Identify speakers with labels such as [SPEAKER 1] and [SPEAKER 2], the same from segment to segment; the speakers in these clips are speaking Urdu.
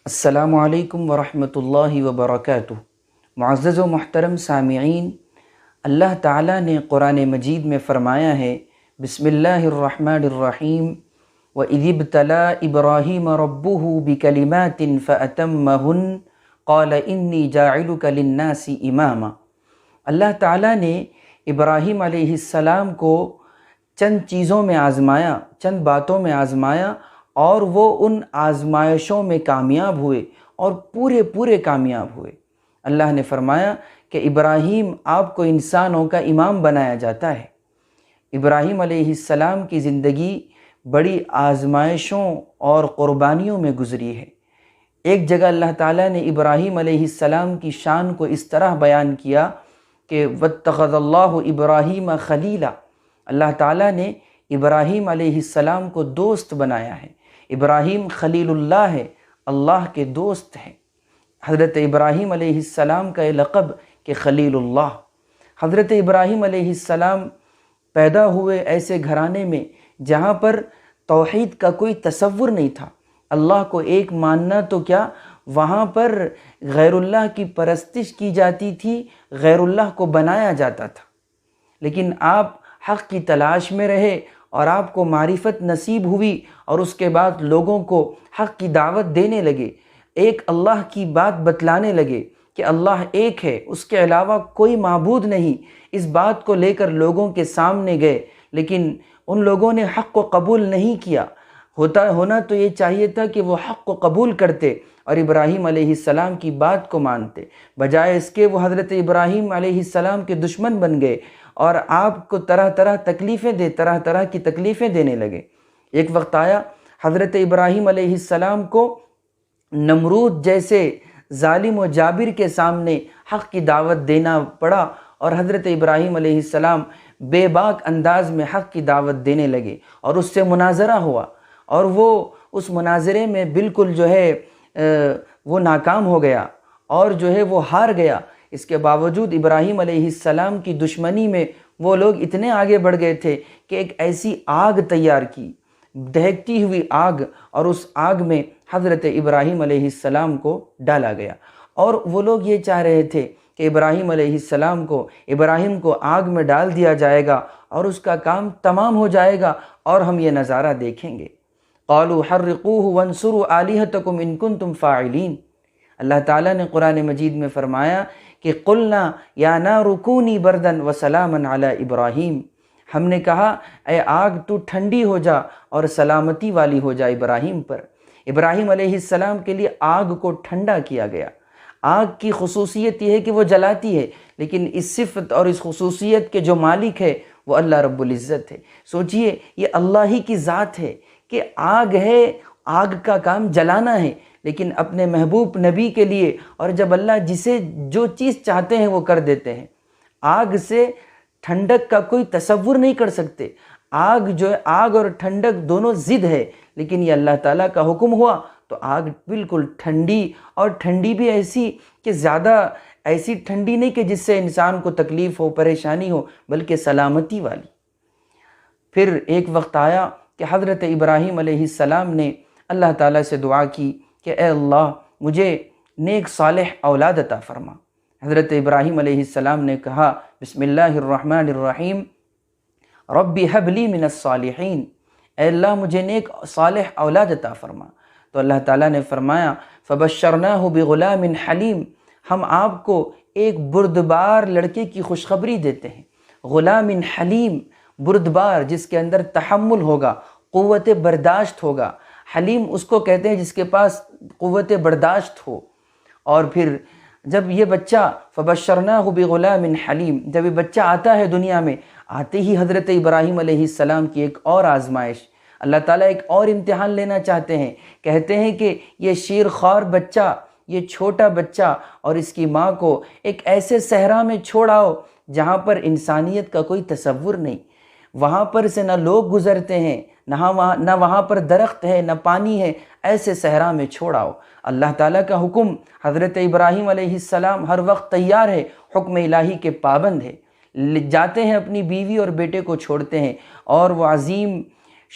[SPEAKER 1] السلام علیکم ورحمۃ اللہ وبرکاتہ۔ معزز و محترم سامعین، اللہ تعالیٰ نے قرآن مجید میں فرمایا ہے، بسم اللہ الرحمن الرحیم، وَإِذِ ابْتَلَىٰ إِبْرَاهِيمَ رَبُّهُ بِكَلِمَاتٍ فَأَتَمَّهُنَّ قَالَ إِنِّي جَاعِلُكَ لِلنَّاسِ إِمَامًا۔ اللہ تعالیٰ نے ابراہیم علیہ السلام کو چند چیزوں میں آزمایا، چند باتوں میں آزمایا، اور وہ ان آزمائشوں میں کامیاب ہوئے اور پورے کامیاب ہوئے۔ اللہ نے فرمایا کہ ابراہیم آپ کو انسانوں کا امام بنایا جاتا ہے۔ ابراہیم علیہ السلام کی زندگی بڑی آزمائشوں اور قربانیوں میں گزری ہے۔ ایک جگہ اللہ تعالیٰ نے ابراہیم علیہ السلام کی شان کو اس طرح بیان کیا کہ وَاتَّخَذَ اللَّهُ إِبْرَاهِيمَ خَلِيلًا، اللہ تعالیٰ نے ابراہیم علیہ السلام کو دوست بنایا ہے۔ ابراہیم خلیل اللہ ہے، اللہ کے دوست ہیں۔ حضرت ابراہیم علیہ السلام کا یہ لقب کہ خلیل اللہ۔ حضرت ابراہیم علیہ السلام پیدا ہوئے ایسے گھرانے میں جہاں پر توحید کا کوئی تصور نہیں تھا۔ اللہ کو ایک ماننا تو کیا، وہاں پر غیر اللہ کی پرستش کی جاتی تھی، غیر اللہ کو بنایا جاتا تھا۔ لیکن آپ حق کی تلاش میں رہے اور آپ کو معرفت نصیب ہوئی، اور اس کے بعد لوگوں کو حق کی دعوت دینے لگے، ایک اللہ کی بات بتلانے لگے کہ اللہ ایک ہے، اس کے علاوہ کوئی معبود نہیں۔ اس بات کو لے کر لوگوں کے سامنے گئے، لیکن ان لوگوں نے حق کو قبول نہیں کیا۔ ہونا تو یہ چاہیے تھا کہ وہ حق کو قبول کرتے اور ابراہیم علیہ السلام کی بات کو مانتے، بجائے اس کے وہ حضرت ابراہیم علیہ السلام کے دشمن بن گئے اور آپ کو طرح طرح کی تکلیفیں دینے لگے۔ ایک وقت آیا حضرت ابراہیم علیہ السلام کو نمرود جیسے ظالم و جابر کے سامنے حق کی دعوت دینا پڑا، اور حضرت ابراہیم علیہ السلام بے باک انداز میں حق کی دعوت دینے لگے، اور اس سے مناظرہ ہوا، اور وہ اس مناظرے میں بالکل وہ ناکام ہو گیا اور وہ ہار گیا۔ اس کے باوجود ابراہیم علیہ السلام کی دشمنی میں وہ لوگ اتنے آگے بڑھ گئے تھے کہ ایک ایسی آگ تیار کی، دہکتی ہوئی آگ، اور اس آگ میں حضرت ابراہیم علیہ السلام کو ڈالا گیا۔ اور وہ لوگ یہ چاہ رہے تھے کہ ابراہیم کو آگ میں ڈال دیا جائے گا اور اس کا کام تمام ہو جائے گا اور ہم یہ نظارہ دیکھیں گے۔ قالوا حرقوه وانصروا آلهتكم ان کنتم فاعلین۔ اللہ تعالیٰ نے قرآن مجید میں فرمایا کہ قلنا یا نار کونی بردا وسلاما علی ابراہیم، ہم نے کہا اے آگ تو ٹھنڈی ہو جا اور سلامتی والی ہو جا ابراہیم پر۔ ابراہیم علیہ السلام کے لیے آگ کو ٹھنڈا کیا گیا۔ آگ کی خصوصیت یہ ہے کہ وہ جلاتی ہے، لیکن اس صفت اور اس خصوصیت کے جو مالک ہے وہ اللہ رب العزت ہے۔ سوچئے، یہ اللہ ہی کی ذات ہے کہ آگ ہے، آگ کا کام جلانا ہے، لیکن اپنے محبوب نبی کے لیے، اور جب اللہ جسے جو چیز چاہتے ہیں وہ کر دیتے ہیں۔ آگ سے ٹھنڈک کا کوئی تصور نہیں کر سکتے۔ آگ اور ٹھنڈک دونوں ضد ہے، لیکن یہ اللہ تعالیٰ کا حکم ہوا تو آگ بالکل ٹھنڈی، اور ٹھنڈی بھی ایسی کہ زیادہ ایسی ٹھنڈی نہیں کہ جس سے انسان کو تکلیف ہو، پریشانی ہو، بلکہ سلامتی والی۔ پھر ایک وقت آیا کہ حضرت ابراہیم علیہ السلام نے اللہ تعالیٰ سے دعا کی کہ اے اللہ مجھے نیک صالح اولاد عطا فرما۔ حضرت ابراہیم علیہ السلام نے کہا بسم اللہ الرحمن الرحیم، رب هب لی من الصالحین، اے اللہ مجھے نیک صالح اولاد عطا فرما۔ تو اللہ تعالیٰ نے فرمایا فبشرناہ بغلام حلیم، ہم آپ کو ایک بردبار لڑکے کی خوشخبری دیتے ہیں۔ غلام حلیم، بردبار، جس کے اندر تحمل ہوگا، قوت برداشت ہوگا۔ حلیم اس کو کہتے ہیں جس کے پاس قوت برداشت ہو۔ اور پھر جب یہ بچہ فبشرناہ بغلام حلیم، جب یہ بچہ آتا ہے دنیا میں، آتے ہی حضرت ابراہیم علیہ السلام کی ایک اور آزمائش، اللہ تعالیٰ ایک اور امتحان لینا چاہتے ہیں۔ کہتے ہیں کہ یہ شیر خوار بچہ، یہ چھوٹا بچہ اور اس کی ماں کو ایک ایسے صحرا میں چھوڑ آؤ جہاں پر انسانیت کا کوئی تصور نہیں، وہاں پر سے نہ لوگ گزرتے ہیں، نہ وہاں پر درخت ہے، نہ پانی ہے، ایسے صحرا میں چھوڑ آؤ۔ اللہ تعالیٰ کا حکم، حضرت ابراہیم علیہ السلام ہر وقت تیار ہے، حکم الہی کے پابند ہے، جاتے ہیں اپنی بیوی اور بیٹے کو چھوڑتے ہیں، اور وہ عظیم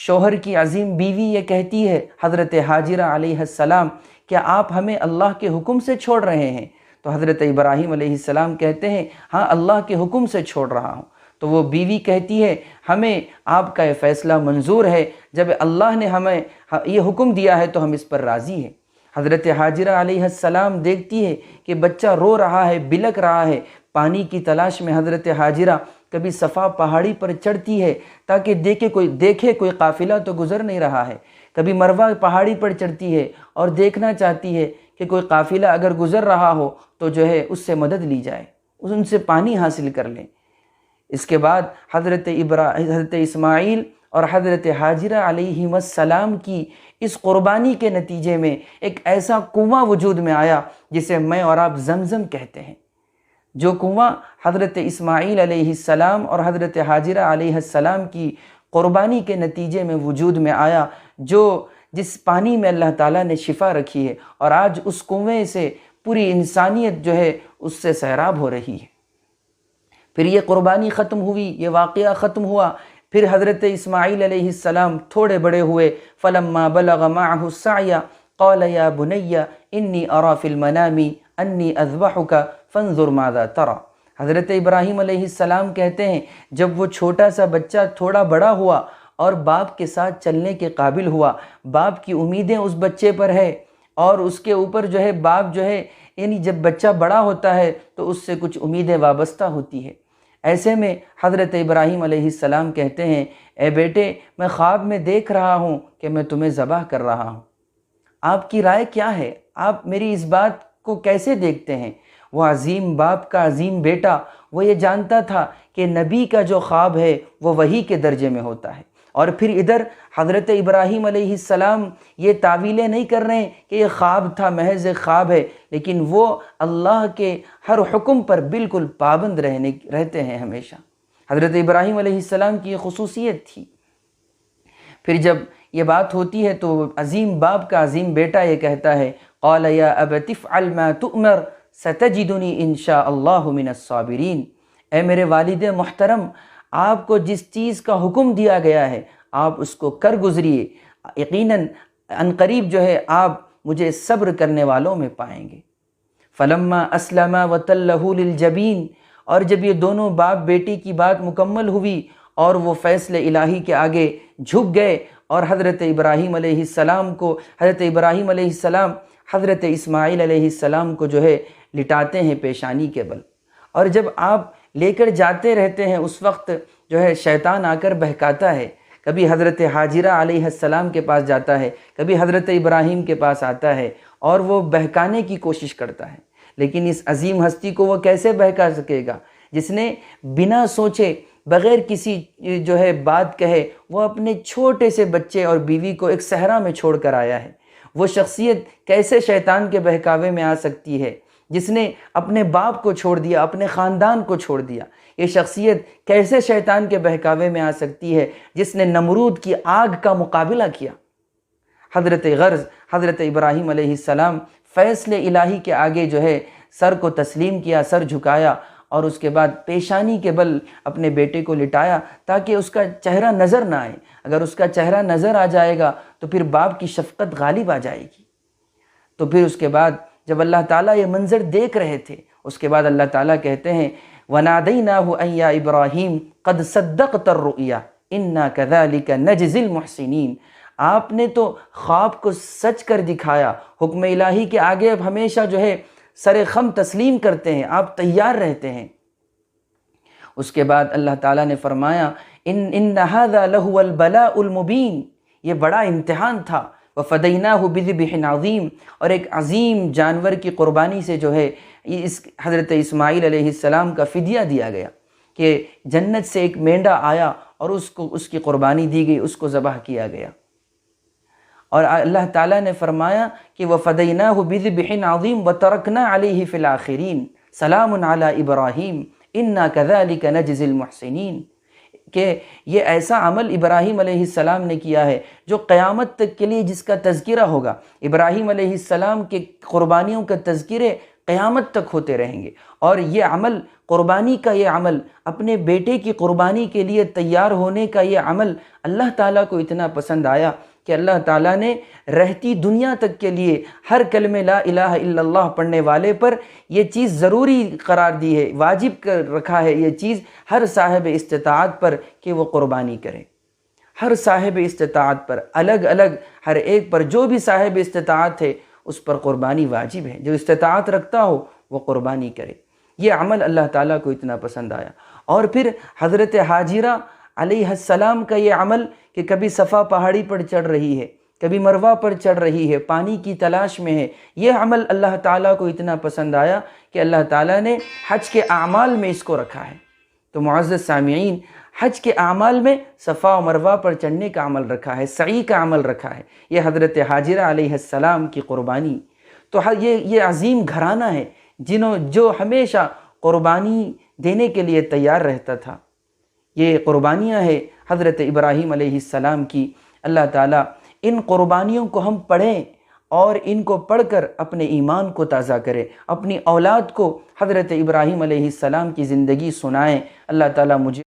[SPEAKER 1] شوہر کی عظیم بیوی یہ کہتی ہے حضرت حاجرہ علیہ السلام کیا آپ ہمیں اللہ کے حکم سے چھوڑ رہے ہیں؟ تو حضرت ابراہیم علیہ السلام کہتے ہیں ہاں اللہ کے حکم سے چھوڑ رہا ہوں۔ تو وہ بیوی کہتی ہے ہمیں آپ کا یہ فیصلہ منظور ہے، جب اللہ نے ہمیں یہ حکم دیا ہے تو ہم اس پر راضی ہیں۔ حضرت حاجرہ علیہ السلام دیکھتی ہے کہ بچہ رو رہا ہے، بلک رہا ہے۔ پانی کی تلاش میں حضرت حاجرہ کبھی صفا پہاڑی پر چڑھتی ہے تاکہ دیکھے کوئی قافلہ تو گزر نہیں رہا ہے، کبھی مروہ پہاڑی پر چڑھتی ہے اور دیکھنا چاہتی ہے کہ کوئی قافلہ اگر گزر رہا ہو تو اس سے مدد لی جائے، ان سے پانی حاصل کر لیں۔ اس کے بعد حضرت اسماعیل اور حضرت حاجرہ علیہ السلام کی اس قربانی کے نتیجے میں ایک ایسا کنواں وجود میں آیا جسے میں اور آپ زمزم کہتے ہیں۔ جو کنواں حضرت اسماعیل علیہ السلام اور حضرت حاجرہ علیہ السلام کی قربانی کے نتیجے میں وجود میں آیا، جس پانی میں اللہ تعالیٰ نے شفا رکھی ہے، اور آج اس کنویں سے پوری انسانیت اس سے سیراب ہو رہی ہے۔ پھر یہ قربانی ختم ہوئی، یہ واقعہ ختم ہوا۔ پھر حضرت اسماعیل علیہ السلام تھوڑے بڑے ہوئے، فلما بلغ معه السعي قال يا بني انی ارى في المنام انی اذبحك فانظر ماذا ترى۔ حضرت ابراہیم علیہ السلام کہتے ہیں جب وہ چھوٹا سا بچہ تھوڑا بڑا ہوا اور باپ کے ساتھ چلنے کے قابل ہوا، باپ کی امیدیں اس بچے پر ہے، اور اس کے اوپر باپ یعنی جب بچہ بڑا ہوتا ہے تو اس سے کچھ امیدیں وابستہ ہوتی ہے۔ ایسے میں حضرت ابراہیم علیہ السلام کہتے ہیں اے بیٹے میں خواب میں دیکھ رہا ہوں کہ میں تمہیں ذبح کر رہا ہوں، آپ کی رائے کیا ہے؟ آپ میری اس بات کو کیسے دیکھتے ہیں؟ وہ عظیم باپ کا عظیم بیٹا، وہ یہ جانتا تھا کہ نبی کا جو خواب ہے وہ وحی کے درجے میں ہوتا ہے، اور پھر ادھر حضرت ابراہیم علیہ السلام یہ تعویلیں نہیں کر رہے ہیں کہ یہ خواب تھا، محض ایک خواب ہے، لیکن وہ اللہ کے ہر حکم پر بالکل پابند رہتے ہیں ہمیشہ۔ حضرت ابراہیم علیہ السلام کی یہ خصوصیت تھی۔ پھر جب یہ بات ہوتی ہے تو عظیم باپ کا عظیم بیٹا یہ کہتا ہے قال یا ابت افعل ما تؤمر ستجدنی ان شاء اللہ من الصابرین۔ اے میرے والد محترم، آپ کو جس چیز کا حکم دیا گیا ہے آپ اس کو کر گزریے، یقیناً عنقریب آپ مجھے صبر کرنے والوں میں پائیں گے۔ فلما اسلما وتلہ للجبین، اور جب یہ دونوں باپ بیٹی کی بات مکمل ہوئی اور وہ فیصل الہی کے آگے جھک گئے، اور حضرت ابراہیم علیہ السلام حضرت اسماعیل علیہ السلام کو لٹاتے ہیں پیشانی کے بل، اور جب آپ لے کر جاتے رہتے ہیں اس وقت شیطان آ کر بہکاتا ہے، کبھی حضرت حاجرہ علیہ السلام کے پاس جاتا ہے، کبھی حضرت ابراہیم کے پاس آتا ہے اور وہ بہکانے کی کوشش کرتا ہے، لیکن اس عظیم ہستی کو وہ کیسے بہکا سکے گا جس نے بنا سوچے بغیر کسی بات کہے وہ اپنے چھوٹے سے بچے اور بیوی کو ایک صحرا میں چھوڑ کر آیا ہے۔ وہ شخصیت کیسے شیطان کے بہکاوے میں آ سکتی ہے جس نے اپنے باپ کو چھوڑ دیا، اپنے خاندان کو چھوڑ دیا؟ یہ شخصیت کیسے شیطان کے بہکاوے میں آ سکتی ہے جس نے نمرود کی آگ کا مقابلہ کیا؟ حضرت ابراہیم علیہ السلام فیصل الہی کے آگے سر کو تسلیم کیا، سر جھکایا، اور اس کے بعد پیشانی کے بل اپنے بیٹے کو لٹایا تاکہ اس کا چہرہ نظر نہ آئے۔ اگر اس کا چہرہ نظر آ جائے گا تو پھر باپ کی شفقت غالب آ جائے گی۔ تو پھر اس کے بعد جب اللہ تعالیٰ یہ منظر دیکھ رہے تھے، اس کے بعد اللہ تعالیٰ کہتے ہیں وَنَادَيْنَاهُ أَن يَا إِبْرَاهِيمُ قَدْ صَدَّقْتَ الرُّؤْيَا إِنَّا كَذَلِكَ نَجْزِي الْمُحْسِنِينَ۔ آپ نے تو خواب کو سچ کر دکھایا۔ حکم الہی کے آگے اب ہمیشہ سر خم تسلیم کرتے ہیں، آپ تیار رہتے ہیں۔ اس کے بعد اللہ تعالیٰ نے فرمایا إِنَّ هَذَا لَهُوَ الْبَلَاءُ الْمُبِينُ، یہ بڑا امتحان تھا۔ وَفَدَيْنَاهُ بِذِبْحٍ عَظِيمٍ، اور ایک عظیم جانور کی قربانی سے اس حضرت اسماعیل علیہ السلام کا فدیہ دیا گیا کہ جنت سے ایک مینڈا آیا اور اس کی قربانی دی گئی، اس کو ذبح کیا گیا۔ اور اللہ تعالیٰ نے فرمایا کہ وَفَدَيْنَاهُ بِذِبْحٍ عَظِيمٍ وَتَرَكْنَا عَلَيْهِ فِي الْآخِرِينَ سَلَامٌ عَلَى إِبْرَاهِيمَ إِنَّا كَذَلِكَ نَجْزِي الْمُحْسِنِينَ، کہ یہ ایسا عمل ابراہیم علیہ السلام نے کیا ہے جو قیامت تک کے لیے جس کا تذکرہ ہوگا۔ ابراہیم علیہ السلام کے قربانیوں کا تذکرے قیامت تک ہوتے رہیں گے۔ اور یہ عمل، قربانی کا یہ عمل، اپنے بیٹے کی قربانی کے لیے تیار ہونے کا یہ عمل اللہ تعالیٰ کو اتنا پسند آیا کہ اللہ تعالیٰ نے رہتی دنیا تک کے لیے ہر کلمہ لا الہ الا اللہ پڑھنے والے پر یہ چیز ضروری قرار دی ہے، واجب کر رکھا ہے یہ چیز ہر صاحب استطاعت پر کہ وہ قربانی کرے۔ ہر صاحب استطاعت پر الگ الگ، ہر ایک پر، جو بھی صاحب استطاعت ہے اس پر قربانی واجب ہے۔ جو استطاعت رکھتا ہو وہ قربانی کرے۔ یہ عمل اللہ تعالیٰ کو اتنا پسند آیا۔ اور پھر حضرت حاجرہ علیہ السلام کا یہ عمل کہ کبھی صفا پہاڑی پر چڑھ رہی ہے، کبھی مروہ پر چڑھ رہی ہے، پانی کی تلاش میں ہے، یہ عمل اللہ تعالیٰ کو اتنا پسند آیا کہ اللہ تعالیٰ نے حج کے اعمال میں اس کو رکھا ہے۔ تو معزز سامعین، حج کے اعمال میں صفا و مروہ پر چڑھنے کا عمل رکھا ہے، سعی کا عمل رکھا ہے۔ یہ حضرت حاجرہ علیہ السلام کی قربانی۔ تو یہ عظیم گھرانہ ہے جو ہمیشہ قربانی دینے کے لیے تیار رہتا تھا۔ یہ قربانیاں ہیں حضرت ابراہیم علیہ السلام کی۔ اللہ تعالیٰ ان قربانیوں کو ہم پڑھیں اور ان کو پڑھ کر اپنے ایمان کو تازہ کرے، اپنی اولاد کو حضرت ابراہیم علیہ السلام کی زندگی سنائیں۔ اللہ تعالیٰ مجھے